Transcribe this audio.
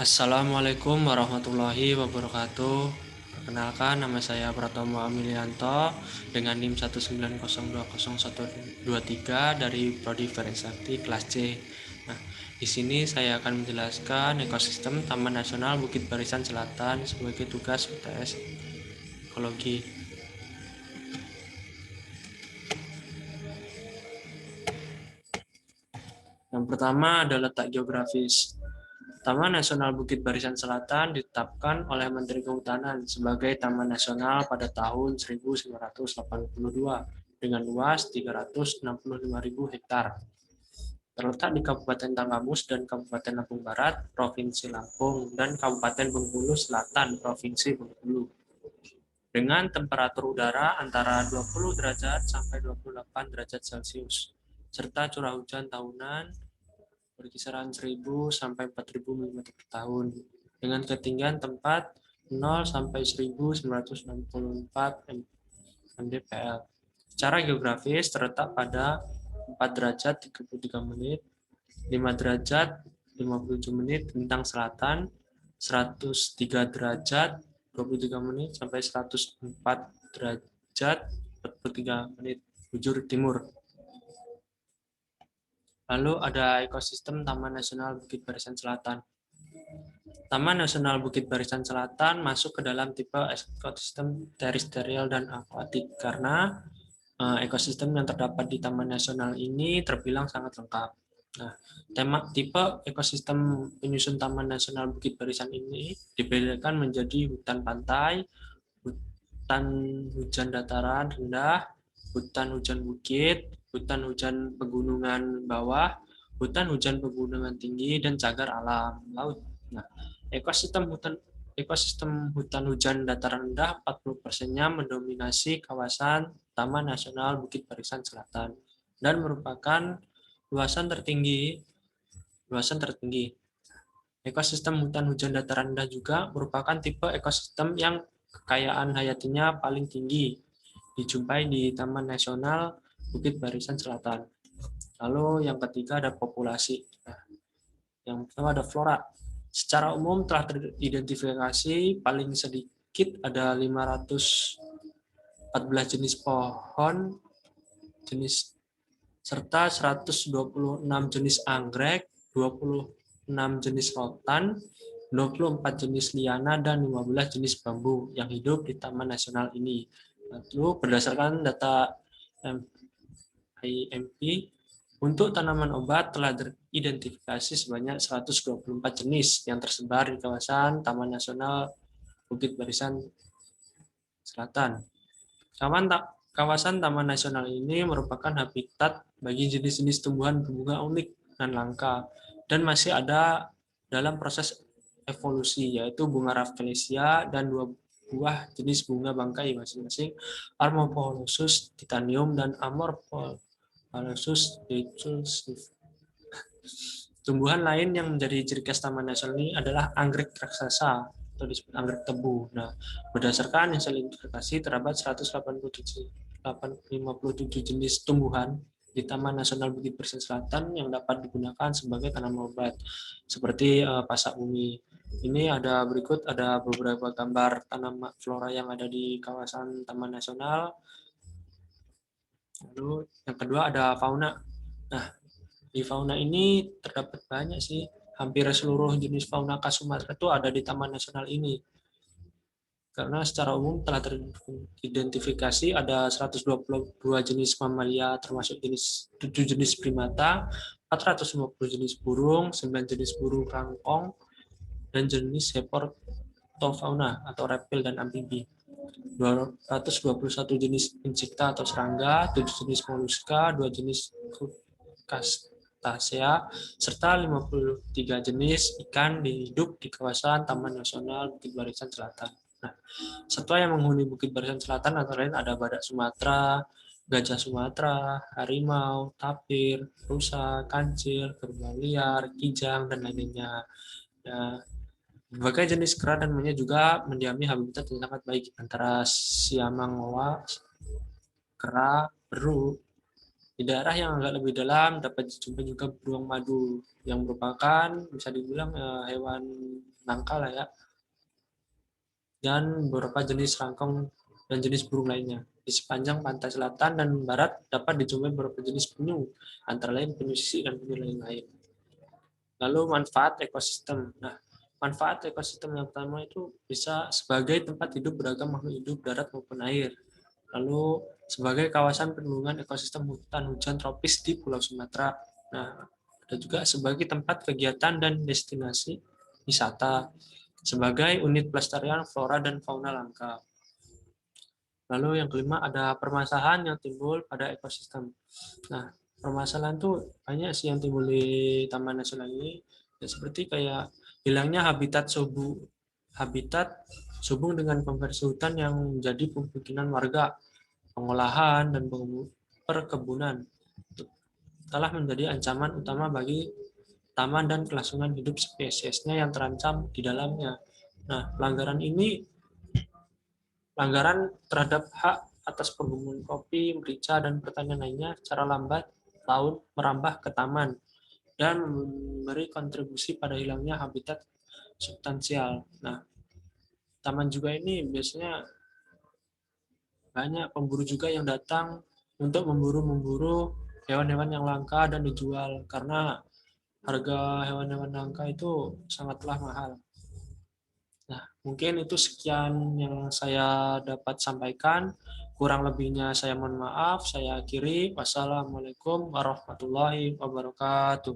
Assalamualaikum warahmatullahi wabarakatuh. Perkenalkan, nama saya Pratomo Amilianto dengan NIM 190201123 dari Prodi Ferisakti kelas C. Nah, di sini saya akan menjelaskan ekosistem Taman Nasional Bukit Barisan Selatan sebagai tugas UTS Ekologi. Yang pertama adalah letak geografis. Taman Nasional Bukit Barisan Selatan ditetapkan oleh Menteri Kehutanan sebagai Taman Nasional pada tahun 1982 dengan luas 365.000 hektar. Terletak di Kabupaten Tanggamus dan Kabupaten Lampung Barat, Provinsi Lampung, dan Kabupaten Bengkulu Selatan, Provinsi Bengkulu. Dengan temperatur udara antara 20 derajat sampai 28 derajat Celcius, serta curah hujan tahunan berkisaran 1.000 sampai 4.000 mm per tahun dengan ketinggian tempat 0 sampai 1.964 mdpl. Secara geografis terletak pada 4 derajat 33 menit, 5 derajat 57 menit bintang selatan, 103 derajat 23 menit sampai 104 derajat 43 menit bujur timur. Lalu ada ekosistem Taman Nasional Bukit Barisan Selatan. Taman Nasional Bukit Barisan Selatan masuk ke dalam tipe ekosistem terestrial dan akuatik karena ekosistem yang terdapat di Taman Nasional ini terbilang sangat lengkap. Nah, tipe ekosistem penyusun Taman Nasional Bukit Barisan ini dibedakan menjadi hutan pantai, hutan hujan dataran rendah, hutan hujan bukit, hutan hujan pegunungan bawah, hutan hujan pegunungan tinggi, dan cagar alam laut. Nah, ekosistem hutan hujan dataran rendah 40%-nya mendominasi kawasan Taman Nasional Bukit Barisan Selatan dan merupakan luasan tertinggi. Ekosistem hutan hujan dataran rendah juga merupakan tipe ekosistem yang kekayaan hayatinya paling tinggi dijumpai di Taman Nasional Bukit Barisan Selatan. Lalu yang ketiga ada populasi. Nah, yang pertama ada flora. Secara umum telah teridentifikasi paling sedikit ada 514 jenis pohon jenis serta 126 jenis anggrek, 26 jenis rotan, 24 jenis liana, dan 15 jenis bambu yang hidup di Taman Nasional ini. Lalu berdasarkan data IMP, untuk tanaman obat telah teridentifikasi sebanyak 124 jenis yang tersebar di kawasan Taman Nasional Bukit Barisan Selatan. Kawasan Taman Nasional ini merupakan habitat bagi jenis-jenis tumbuhan berbunga unik dan langka, dan masih ada dalam proses evolusi, yaitu bunga rafflesia dan 2 buah jenis bunga bangkai masing-masing, Amorpholosus titanium dan Amorpholosus decullus. Tumbuhan lain yang menjadi ciri khas Taman Nasional ini adalah anggrek raksasa atau disebut anggrek tebu. Nah, berdasarkan hasil identifikasi terdapat 157 jenis tumbuhan di Taman Nasional Bukit Barisan Selatan yang dapat digunakan sebagai tanaman obat seperti pasak bumi. Ini ada beberapa gambar tanaman flora yang ada di kawasan Taman Nasional. Lalu yang kedua ada fauna. Nah, di fauna ini terdapat banyak sih, hampir seluruh jenis fauna khas Sumatera itu ada di Taman Nasional ini. Karena secara umum telah teridentifikasi ada 122 jenis mamalia termasuk 7 jenis primata, 450 jenis burung, 9 jenis burung rangkong, dan jenis hepatofauna atau reptil dan amfibi. 221 jenis insekta atau serangga, 7 jenis moluska, 2 jenis Tasea, serta 53 jenis ikan hidup di kawasan Taman Nasional Bukit Barisan Selatan. Nah, satwa yang menghuni Bukit Barisan Selatan antara lain ada badak Sumatera, gajah Sumatera, harimau, tapir, rusa, kancil, kerbau liar, kijang, dan lainnya. Nah, berbagai jenis kera dan monyet juga mendiami habitat yang sangat baik antara siamangoa, kera, beru. Di daerah yang agak lebih dalam dapat dijumpai juga beruang madu yang merupakan bisa dibilang hewan nangka lah ya, dan beberapa jenis rangkong dan jenis burung lainnya. Di sepanjang pantai selatan dan barat dapat dijumpai beberapa jenis penyu, antara lain penyu sisik dan penyu lain-lain. Lalu manfaat ekosistem. Nah, manfaat ekosistem yang pertama itu bisa sebagai tempat hidup beragam makhluk hidup darat maupun air. Lalu sebagai kawasan perlindungan ekosistem hutan hujan tropis di Pulau Sumatera. Nah, ada juga sebagai tempat kegiatan dan destinasi wisata, sebagai unit pelestarian flora dan fauna langka. Lalu yang kelima ada permasalahan yang timbul pada ekosistem. Nah, permasalahan tuh banyak sih yang timbul di Taman Nasional ini, ya, seperti kayak hilangnya habitat sehubung dengan konversi hutan yang menjadi pemukiman warga, pengolahan dan perkebunan telah menjadi ancaman utama bagi taman dan kelangsungan hidup spesiesnya yang terancam di dalamnya. Nah, pelanggaran terhadap hak atas perkebunan kopi, merica, dan pertanian lainnya secara lambat laun merambah ke taman dan memberi kontribusi pada hilangnya habitat substansial. Nah, taman juga ini biasanya banyak pemburu juga yang datang untuk memburu hewan-hewan yang langka dan dijual karena harga hewan-hewan langka itu sangatlah mahal. Nah, mungkin itu sekian yang saya dapat sampaikan. Kurang lebihnya saya mohon maaf. Saya akhiri. Wassalamualaikum warahmatullahi wabarakatuh.